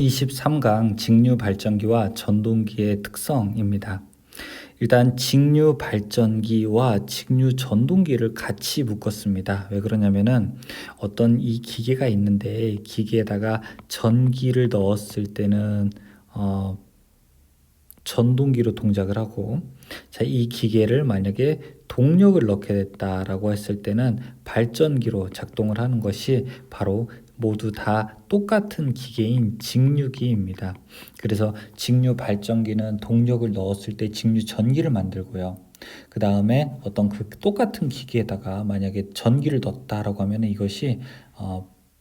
23강 직류 발전기와 전동기의 특성입니다. 일단 직류 발전기와 직류 전동기를 같이 묶었습니다. 왜 그러냐면은 어떤 이 기계가 있는데 기계에다가 전기를 넣었을 때는 전동기로 동작을 하고, 자, 이 기계를 만약에 동력을 넣게 됐다라고 했을 때는 발전기로 작동을 하는 것이 바로 모두 다 똑같은 기계인 직류기입니다. 그래서 직류 발전기는 동력을 넣었을 때 직류 전기를 만들고요. 그 다음에 어떤 그 똑같은 기계에다가 만약에 전기를 넣었다라고 하면 이것이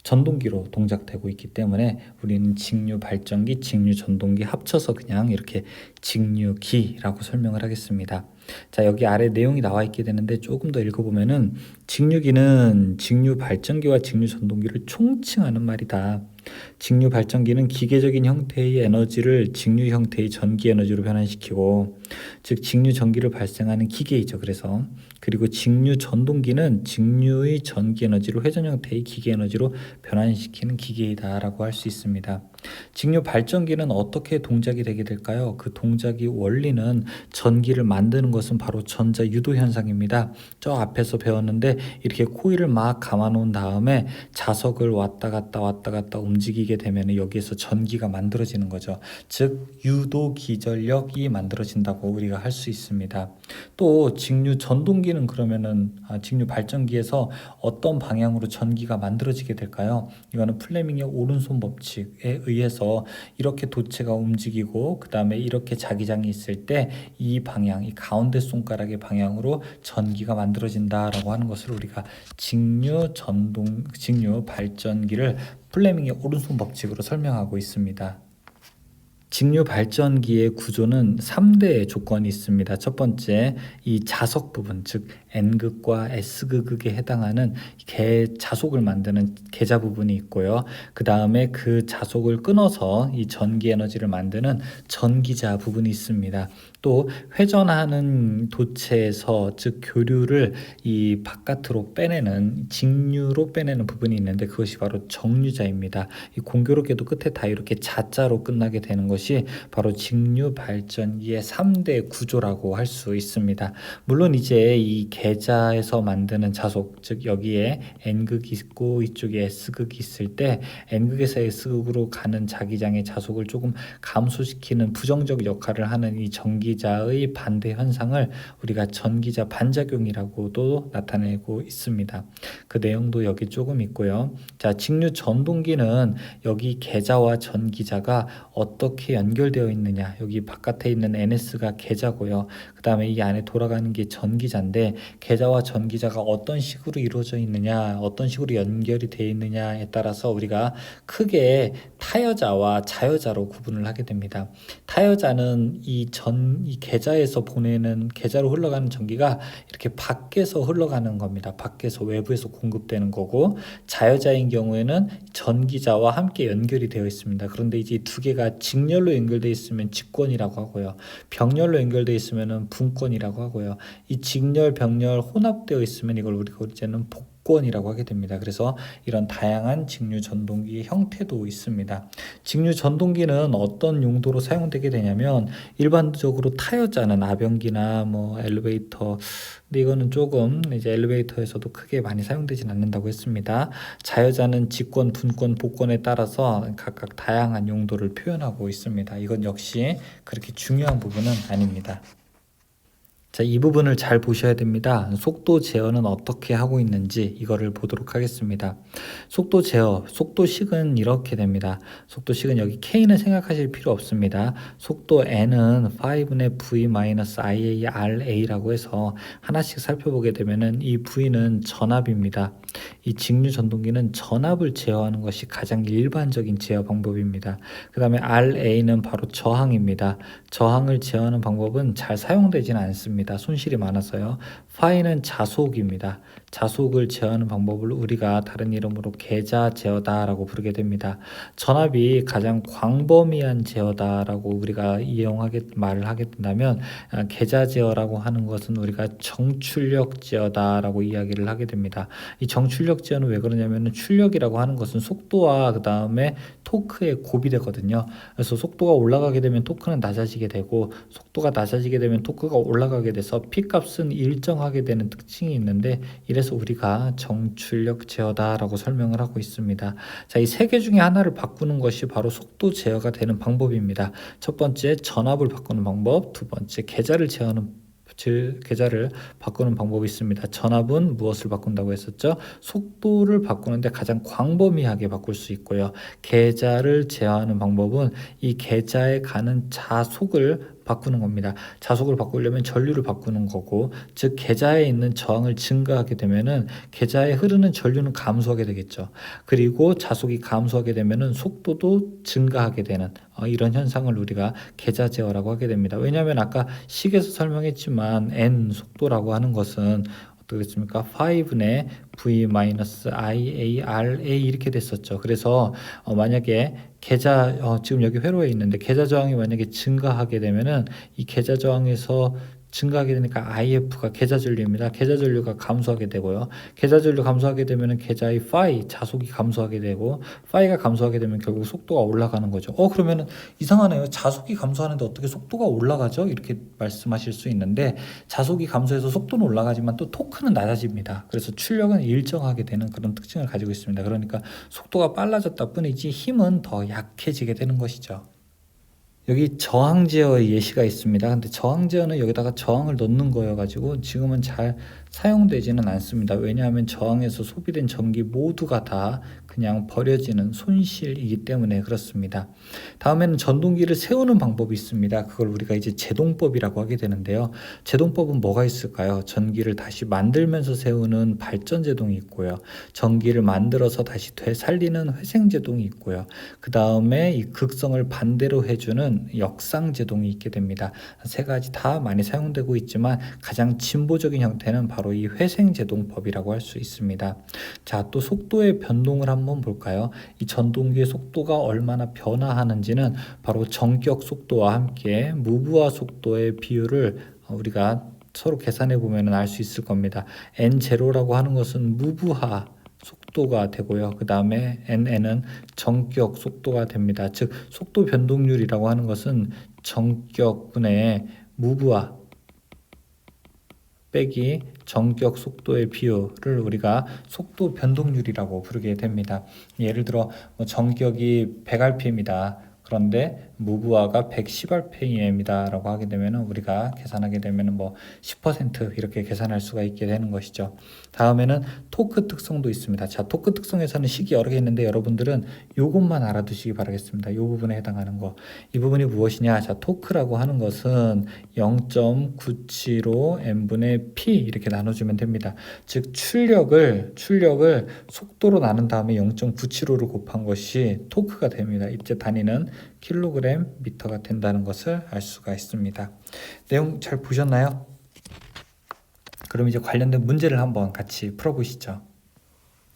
전동기로 동작되고 있기 때문에 우리는 직류 발전기, 직류 전동기 합쳐서 그냥 이렇게 직류기라고 설명을 하겠습니다. 자, 여기 아래 내용이 나와 있게 되는데 조금 더 읽어보면은 직류기는 직류 발전기와 직류 전동기를 총칭하는 말이다. 직류 발전기는 기계적인 형태의 에너지를 직류 형태의 전기 에너지로 변환시키고, 즉 직류 전기를 발생하는 기계이죠. 그리고 직류 전동기는 직류의 전기 에너지를 회전 형태의 기계 에너지로 변환시키는 기계이다라고 할 수 있습니다. 직류 발전기는 어떻게 동작이 되게 될까요? 그 동작의 원리는 전기를 만드는 것은 바로 전자 유도 현상입니다. 저 앞에서 배웠는데 이렇게 코일을 막 감아 놓은 다음에 자석을 왔다 갔다 움직이게 되면 여기에서 전기가 만들어지는 거죠. 즉 유도 기전력이 만들어진다고 우리가 할 수 있습니다. 또 직류 전동기는 그러면은 직류 발전기에서 어떤 방향으로 전기가 만들어지게 될까요? 이거는 플레밍의 오른손 법칙에 의해서 이렇게 도체가 움직이고 그 다음에 이렇게 자기장이 있을 때 이 방향, 이 가운데 손가락의 방향으로 전기가 만들어진다라고 하는 것을 우리가 직류 발전기를 플레밍의 오른손 법칙으로 설명하고 있습니다. 직류 발전기의 구조는 3대의 조건이 있습니다. 첫 번째, 이 자석 부분, 즉 N극과 S극에 해당하는 자속을 만드는 계자 부분이 있고요. 그 다음에 그 자속을 끊어서 이 전기 에너지를 만드는 전기자 부분이 있습니다. 또 회전하는 도체에서, 즉 교류를 이 바깥으로 빼내는, 직류로 빼내는 부분이 있는데 그것이 바로 정류자입니다. 이 공교롭게도 끝에 다 이렇게 자자로 끝나게 되는 것이 바로 직류 발전기의 3대 구조라고 할 수 있습니다. 물론 이제 이 계자에서 만드는 자속, 즉 여기에 N극이 있고 이쪽에 S극이 있을 때 N극에서 S극으로 가는 자기장의 자속을 조금 감소시키는 부정적 역할을 하는 이 전기자의 반대 현상을 우리가 전기자 반작용이라고도 나타내고 있습니다. 그 내용도 여기 조금 있고요. 자, 직류 전동기는 여기 계자와 전기자가 어떻게 연결되어 있느냐, 여기 바깥에 있는 NS가 계자고요. 그 다음에 이 안에 돌아가는 게 전기자인데 계자와 전기자가 어떤 식으로 이루어져 있느냐, 어떤 식으로 연결이 되어 있느냐에 따라서 우리가 크게 타여자와 자여자로 구분을 하게 됩니다. 타여자는 이 계자에서 보내는, 계자로 흘러가는 전기가 이렇게 밖에서 흘러가는 겁니다. 밖에서, 외부에서 공급되는 거고, 자여자인 경우에는 전기자와 함께 연결이 되어 있습니다. 그런데 이제 두 개가 직렬로 연결되어 있으면 직권이라고 하고요. 병렬로 연결되어 있으면 분권이라고 하고요. 이 직렬, 병렬 혼합되어 있으면 이걸 우리가 이제는 복권이라고 하게 됩니다. 그래서 이런 다양한 직류 전동기의 형태도 있습니다. 직류 전동기는 어떤 용도로 사용되게 되냐면, 일반적으로 타여자는 아변기나 뭐 엘리베이터, 근데 이거는 조금 이제 엘리베이터에서도 크게 많이 사용되진 않는다고 했습니다. 자여자는 직권, 분권, 복권에 따라서 각각 다양한 용도를 표현하고 있습니다. 이건 역시 그렇게 중요한 부분은 아닙니다. 자, 이 부분을 잘 보셔야 됩니다. 속도 제어는 어떻게 하고 있는지 이거를 보도록 하겠습니다. 속도 제어, 속도식은 이렇게 됩니다. 속도식은 여기 K는 생각하실 필요 없습니다. 속도 N은 5분의 V-IARA라고 해서 하나씩 살펴보게 되면은 이 V는 전압입니다. 이 직류 전동기는 전압을 제어하는 것이 가장 일반적인 제어 방법입니다. 그 다음에 RA는 바로 저항입니다. 저항을 제어하는 방법은 잘 사용되지는 않습니다. 손실이 많아서요. 파이는 자속입니다. 자속을 제어하는 방법을 우리가 다른 이름으로 계자 제어다라고 부르게 됩니다. 전압이 가장 광범위한 제어다라고 우리가 말을 하게 된다면 계자 제어라고 하는 것은 우리가 정출력 제어다라고 이야기를 하게 됩니다. 이 정출력 제어는 왜 그러냐면 출력이라고 하는 것은 속도와 그 다음에 토크의 곱이 되거든요. 그래서 속도가 올라가게 되면 토크는 낮아지게 되고 속도가 낮아지게 되면 토크가 올라가게 돼서 P값은 일정하게 되는 특징이 있는데 이래서 우리가 정출력 제어다라고 설명을 하고 있습니다. 자, 이 세 개 중에 하나를 바꾸는 것이 바로 속도 제어가 되는 방법입니다. 첫 번째 전압을 바꾸는 방법, 두 번째 계좌를 바꾸는 방법이 있습니다. 전압은 무엇을 바꾼다고 했었죠? 속도를 바꾸는데 가장 광범위하게 바꿀 수 있고요. 계좌를 제어하는 방법은 이 계좌에 가는 자속을 바꾸는 겁니다. 자속을 바꾸려면 전류를 바꾸는 거고, 즉 계좌에 있는 저항을 증가하게 되면은 계좌에 흐르는 전류는 감소하게 되겠죠. 그리고 자속이 감소하게 되면은 속도도 증가하게 되는 이런 현상을 우리가 계좌 제어라고 하게 됩니다. 왜냐하면 아까 식에서 설명했지만 n 속도라고 하는 것은 어떻겠습니까? 5의 v-iARA 이렇게 됐었죠. 그래서 만약에 지금 여기 회로에 있는데 계좌 저항이 만약에 증가하게 되면은 이 계좌 저항에서 증가하게 되니까 IF가 계좌 전류입니다. 계좌 전류가 감소하게 되고요. 계좌 전류 감소하게 되면은 계좌의 파이 자속이 감소하게 되고 파이가 감소하게 되면 결국 속도가 올라가는 거죠. 그러면은 이상하네요. 자속이 감소하는데 어떻게 속도가 올라가죠? 이렇게 말씀하실 수 있는데 자속이 감소해서 속도는 올라가지만 또 토크는 낮아집니다. 그래서 출력은 일정하게 되는 그런 특징을 가지고 있습니다. 그러니까 속도가 빨라졌다 뿐이지 힘은 더 약해지게 되는 것이죠. 여기 저항 제어의 예시가 있습니다. 근데 저항 제어는 여기다가 저항을 넣는 거여가지고 지금은 잘 사용되지는 않습니다. 왜냐하면 저항에서 소비된 전기 모두가 다 그냥 버려지는 손실이기 때문에 그렇습니다. 다음에는 전동기를 세우는 방법이 있습니다. 그걸 우리가 이제 제동법이라고 하게 되는데요. 제동법은 뭐가 있을까요? 전기를 다시 만들면서 세우는 발전 제동이 있고요. 전기를 만들어서 다시 되살리는 회생 제동이 있고요. 그 다음에 이 극성을 반대로 해주는 역상 제동이 있게 됩니다. 세 가지 다 많이 사용되고 있지만 가장 진보적인 형태는 바로 이 회생 제동법이라고 할 수 있습니다. 자, 또 속도의 변동을 한번 볼까요? 이 전동기의 속도가 얼마나 변화하는지는 바로 전격 속도와 함께 무브화 속도의 비율을 우리가 서로 계산해 보면 알 수 있을 겁니다. N0라고 하는 것은 무브화 속도가 되고요. 그 다음에 NN은 전격 속도가 됩니다. 즉 속도 변동률이라고 하는 것은 전격분의 무브화 빼기 전격 속도의 비율을 우리가 속도 변동률이라고 부르게 됩니다. 예를 들어 전격이 100rpm이다. 그런데 무브화가 110rpm이다 라고 하게 되면 우리가 계산하게 되면 10% 이렇게 계산할 수가 있게 되는 것이죠. 다음에는 토크 특성도 있습니다. 자, 토크 특성에서는 식이 여러 개 있는데 여러분들은 이것만 알아두시기 바라겠습니다. 이 부분에 해당하는 거. 이 부분이 무엇이냐? 자, 토크라고 하는 것은 0.975 n분의 p 이렇게 나눠주면 됩니다. 즉 출력을 속도로 나눈 다음에 0.975를 곱한 것이 토크가 됩니다. 이때 단위는 킬로그램 미터가 된다는 것을 알 수가 있습니다. 내용 잘 보셨나요? 그럼 이제 관련된 문제를 한번 같이 풀어보시죠.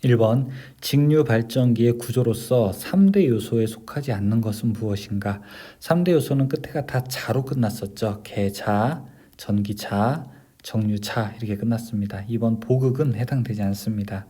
1번 직류 발전기의 구조로서 3대 요소에 속하지 않는 것은 무엇인가? 3대 요소는 끝에가 다 자로 끝났었죠. 계자, 전기차, 정류차 이렇게 끝났습니다. 2번 보극은 해당되지 않습니다.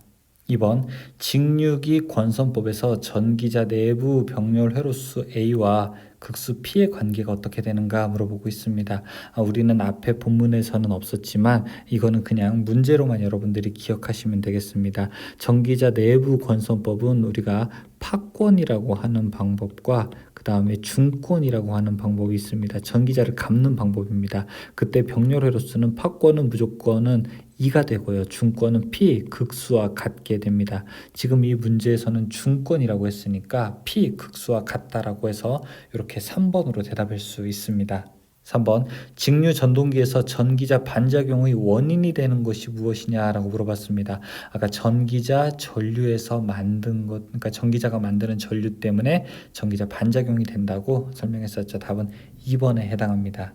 2번 직류기 권선법에서 전기자 내부 병렬 회로수 A와 극수 P의 관계가 어떻게 되는가 물어보고 있습니다. 우리는 앞에 본문에서는 없었지만 이거는 그냥 문제로만 여러분들이 기억하시면 되겠습니다. 전기자 내부 권선법은 우리가 파권이라고 하는 방법과 그 다음에 중권이라고 하는 방법이 있습니다. 전기자를 감는 방법입니다. 그때 병렬 회로수는 파권은 무조건은 2가 되고요. 중권은 P 극수와 같게 됩니다. 지금 이 문제에서는 중권이라고 했으니까 P 극수와 같다라고 해서 이렇게 3번으로 대답할 수 있습니다. 3번 직류 전동기에서 전기자 반작용의 원인이 되는 것이 무엇이냐라고 물어봤습니다. 아까 전기자 전류에서 만든 것, 그러니까 전기자가 만드는 전류 때문에 전기자 반작용이 된다고 설명했었죠. 답은 2번에 해당합니다.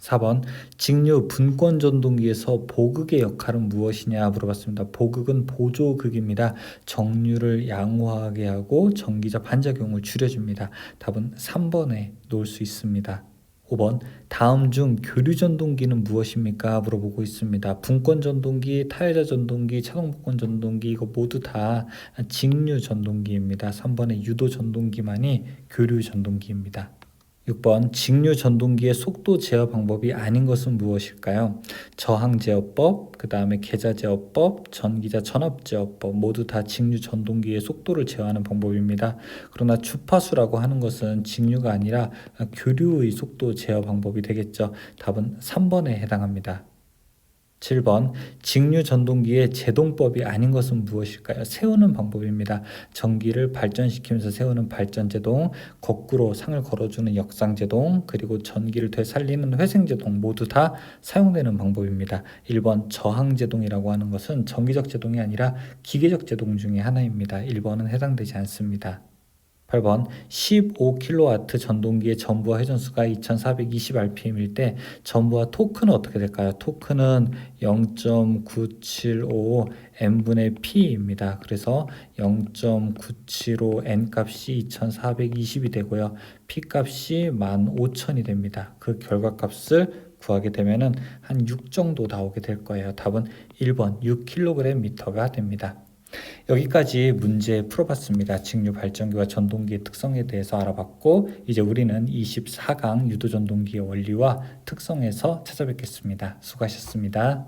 4번 직류 분권 전동기에서 보극의 역할은 무엇이냐 물어봤습니다. 보극은 보조극입니다. 정류를 양호하게 하고 전기자 반작용을 줄여줍니다. 답은 3번에 놓을 수 있습니다. 5번 다음 중 교류 전동기는 무엇입니까? 물어보고 있습니다. 분권 전동기, 타여자 전동기, 차동복권 전동기 이거 모두 다 직류 전동기입니다. 3번의 유도 전동기만이 교류 전동기입니다. 6번 직류 전동기의 속도 제어 방법이 아닌 것은 무엇일까요? 저항 제어법, 그 다음에 계자 제어법, 전기자 전압 제어법 모두 다 직류 전동기의 속도를 제어하는 방법입니다. 그러나 주파수라고 하는 것은 직류가 아니라 교류의 속도 제어 방법이 되겠죠. 답은 3번에 해당합니다. 7번 직류 전동기의 제동법이 아닌 것은 무엇일까요? 세우는 방법입니다. 전기를 발전시키면서 세우는 발전제동, 거꾸로 상을 걸어주는 역상제동, 그리고 전기를 되살리는 회생제동 모두 다 사용되는 방법입니다. 1번 저항제동이라고 하는 것은 전기적 제동이 아니라 기계적 제동 중에 하나입니다. 1번은 해당되지 않습니다. 8번 15kW 전동기의 전부하 회전수가 2420rpm일 때 전부하 토크는 어떻게 될까요? 토크는 0.975 n분의 p입니다. 그래서 0.975 n 값이 2420이 되고요. p 값이 15,000이 됩니다. 그 결과값을 구하게 되면은 한 6 정도 나오게 될 거예요. 답은 1번 6kgm가 됩니다. 여기까지 문제 풀어봤습니다. 직류 발전기와 전동기의 특성에 대해서 알아봤고 이제 우리는 24강 유도전동기의 원리와 특성에서 찾아뵙겠습니다. 수고하셨습니다.